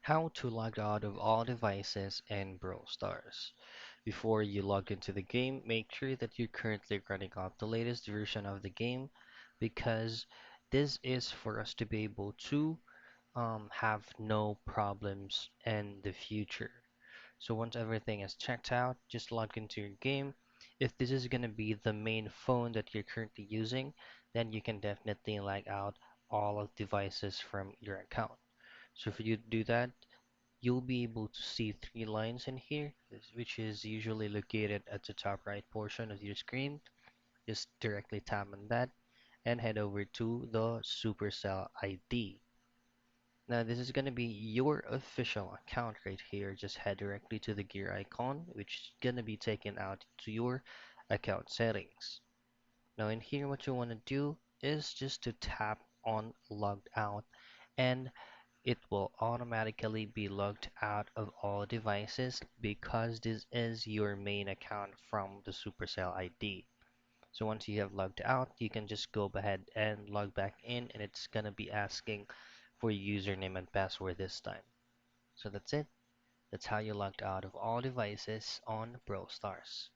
How to log out of all devices in Brawl Stars. Before you log into the game, make sure that you're currently running off the latest version of the game because this is for us to be able to have no problems in the future. So once everything is checked out, just log into your game. If this is going to be the main phone that you're currently using, then you can definitely log out all of devices from your account. So for you to do that, you'll be able to see three lines in here, which is usually located at the top right portion of your screen. Just directly tap on that and head over to the Supercell ID. Now this is going to be your official account right here. Just head directly to the gear icon, which is going to be taken out to your account settings. Now in here, what you want to do is just to tap on logged out, and it will automatically be logged out of all devices because this is your main account from the Supercell ID. So once you have logged out, you can just go ahead and log back in, and it's gonna be asking for your username and password this time. So that's it. That's how you logged out of all devices on Brawl Stars.